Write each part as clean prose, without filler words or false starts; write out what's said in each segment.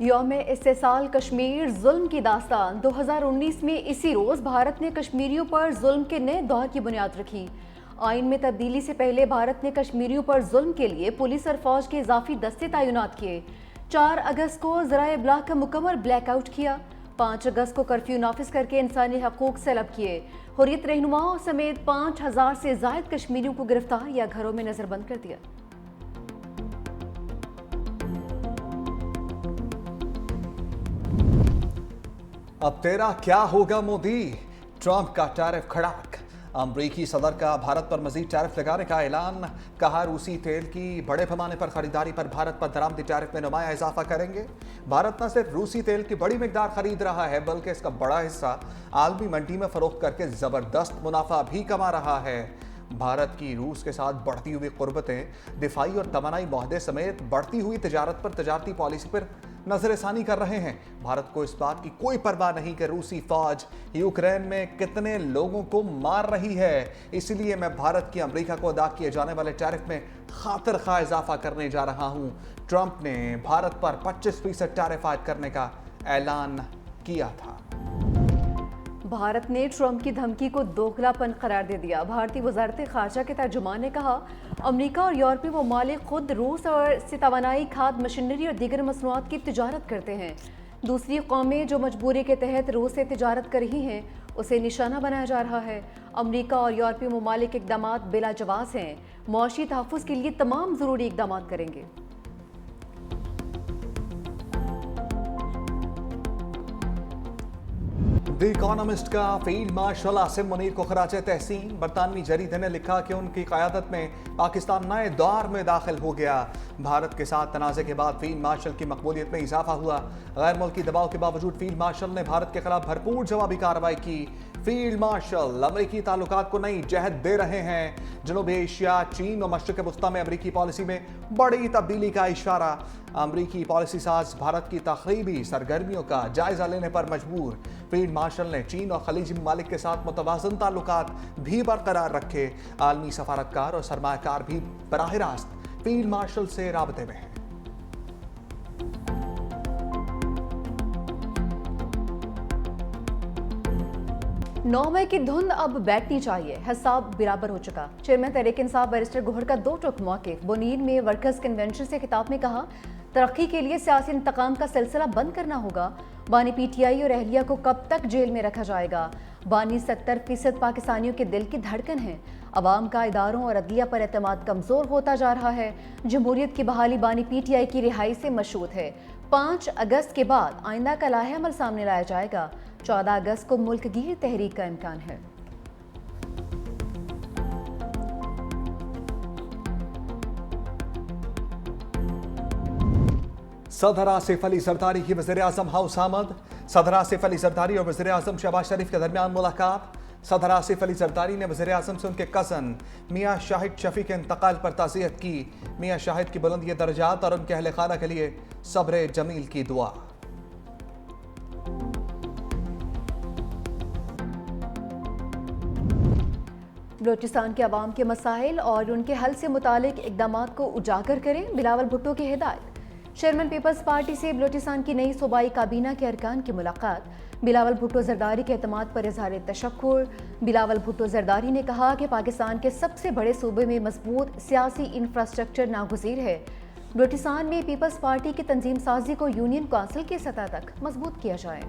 یوم استحصال کشمیر ظلم کی داستان 2019 میں اسی روز بھارت نے کشمیریوں پر ظلم کے نئے دور کی بنیاد رکھی۔ آئین میں تبدیلی سے پہلے بھارت نے کشمیریوں پر ظلم کے لیے پولیس اور فوج کے اضافی دستے تعینات کیے۔ 4 اگست کو ذرائع ابلاغ کا مکمل بلیک آؤٹ کیا۔ 5 اگست کو کرفیو نافذ کر کے انسانی حقوق سلب کیے۔ حریت رہنماؤں سمیت 5000 سے زائد کشمیریوں کو گرفتار یا گھروں میں نظر بند کر دیا۔ اب تیرا کیا ہوگا مودی؟ ٹرمپ کا ٹیرف کھڑاک۔ امریکی صدر کا بھارت پر مزید ٹیرف لگانے کا اعلان۔ کہا روسی تیل کی بڑے پیمانے پر خریداری پر بھارت پر درآمدی ٹیرف میں نمایاں اضافہ کریں گے۔ بھارت نہ صرف روسی تیل کی بڑی مقدار خرید رہا ہے بلکہ اس کا بڑا حصہ عالمی منڈی میں فروخت کر کے زبردست منافع بھی کما رہا ہے۔ بھارت کی روس کے ساتھ بڑھتی ہوئی قربتیں، دفاعی اور توانائی معاہدے سمیت بڑھتی ہوئی تجارت پر تجارتی پالیسی پر نظر ثانی کر رہے ہیں۔ بھارت کو اس بات کی کوئی پرواہ نہیں کہ روسی فوج یوکرین میں کتنے لوگوں کو مار رہی ہے، اس لیے میں بھارت کی امریکہ کو ادا کیے جانے والے ٹیرف میں خاطر خواہ اضافہ کرنے جا رہا ہوں۔ ٹرمپ نے بھارت پر 25% ٹیرف عائد کرنے کا اعلان کیا تھا۔ بھارت نے ٹرمپ کی دھمکی کو دوگلا پن قرار دے دیا۔ بھارتی وزارت خارجہ کے ترجمان نے کہا، امریکہ اور یورپی ممالک خود روس اور سے توانائی، کھاد، مشینری اور دیگر مصنوعات کی تجارت کرتے ہیں۔ دوسری قومیں جو مجبوری کے تحت روس سے تجارت کر رہی ہیں اسے نشانہ بنایا جا رہا ہے۔ امریکہ اور یورپی ممالک اقدامات بلا جواز ہیں، معاشی تحفظ کے لیے تمام ضروری اقدامات کریں گے۔ دی اکانومسٹ کا فیلڈ مارشل عاصم منیر کو خراج تحسین۔ برطانوی جریدے نے لکھا کہ ان کی قیادت میں پاکستان نئے دور میں داخل ہو گیا۔ بھارت کے ساتھ تنازع کے بعد فیلڈ مارشل کی مقبولیت میں اضافہ ہوا۔ غیر ملکی دباؤ کے باوجود فیلڈ مارشل نے بھارت کے خلاف بھرپور جوابی کارروائی کی۔ فیلڈ مارشل امریکی تعلقات کو نئی جہت دے رہے ہیں۔ جنوبی ایشیا، چین اور مشرق وسطیٰ میں امریکی پالیسی میں بڑی تبدیلی کا اشارہ۔ امریکی پالیسی ساز بھارت کی تخریبی سرگرمیوں کا جائزہ لینے پر مجبور۔ فیلڈ مارشل نے چین اور خلیجی ممالک کے ساتھ متوازن تعلقات بھی برقرار رکھے۔ عالمی سفارتکار اور سرمایہ کار بھی براہ راست فیلڈ مارشل سے رابطے میں ہیں۔ 9 مئی کی دھند اب بیٹھنی چاہیے، حساب برابر ہو چکا۔ چیئرمین تحریک انصاف بیرسٹر گوہر کا 2 ٹوک موقف۔ بونیر میں ورکرز کنونشن سے خطاب میں کہا، ترقی کے لیے سیاسی انتقام کا سلسلہ بند کرنا ہوگا۔ بانی پی ٹی آئی اور اہلیہ کو کب تک جیل میں رکھا جائے گا؟ بانی 70% پاکستانیوں کے دل کی دھڑکن ہے۔ عوام کا اداروں اور عدلیہ پر اعتماد کمزور ہوتا جا رہا ہے۔ جمہوریت کی بحالی بانی پی ٹی آئی کی رہائی سے مشروط ہے۔ 5 اگست کے بعد آئندہ کا لائحہ عمل سامنے لایا جائے گا۔ 14 اگست کو ملک گیر تحریک کا امکان ہے۔ صدر آصف علی زرداری کی وزیر اعظم ہاؤس آمد۔ صدر آصف علی زرداری اور وزیر اعظم شہباز شریف کے درمیان ملاقات۔ صدر آصف علی زرداری نے وزیر اعظم سے ان کے کزن میاں شاہد شفیع کے انتقال پر تعزیت کی۔ میاں شاہد کی بلند درجات اور ان کے اہل خانہ کے لیے صبر جمیل کی دعا۔ بلوچستان کے عوام کے مسائل اور ان کے حل سے متعلق اقدامات کو اجاگر کریں، بلاول بھٹو کی ہدایت۔ چیئرمین پیپلز پارٹی سے بلوچستان کی نئی صوبائی کابینہ کے ارکان کی ملاقات۔ بلاول بھٹو زرداری کے اعتماد پر اظہار تشکر۔ بلاول بھٹو زرداری نے کہا کہ پاکستان کے سب سے بڑے صوبے میں مضبوط سیاسی انفراسٹرکچر ناگزیر ہے۔ بلوچستان میں پیپلز پارٹی کی تنظیم سازی کو یونین کونسل کی سطح تک مضبوط کیا جائے۔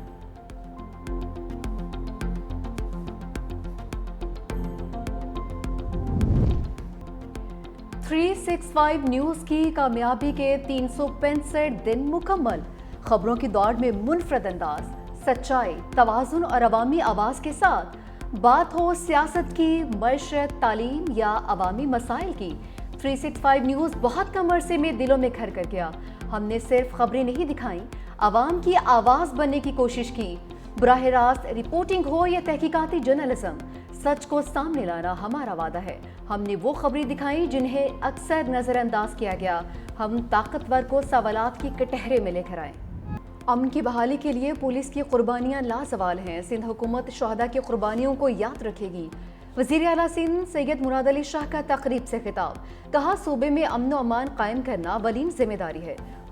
365 نیوز کی کامیابی کے 365 دن مکمل۔ خبروں کی دوڑ میں منفرد انداز، سچائی، توازن اور عوامی آواز کے ساتھ، بات ہو سیاست کی، معیشت، تعلیم یا عوامی مسائل کی، 365 نیوز بہت کم عرصے میں دلوں میں گھر کر گیا۔ ہم نے صرف خبریں نہیں دکھائیں، عوام کی آواز بننے کی کوشش کی۔ براہ راست رپورٹنگ ہو یا تحقیقاتی جرنلزم، سچ کو سامنے لانا ہمارا وعدہ ہے۔ ہم نے وہ خبریں دکھائیں جنہیں اکثر نظر انداز کیا گیا۔ ہم طاقتور کو سوالات کی کٹہرے میں لے کر آئے۔ امن کی بحالی کے لیے پولیس کی قربانیاں لازوال ہیں۔ سندھ حکومت شہداء کی قربانیوں کو یاد رکھے گی۔ وزیر اعلیٰ سندھ سید مراد علی شاہ کا تقریب سے خطاب، کہا صوبے میں امن و امان قائم کرنا اولین ذمہ داری ہے۔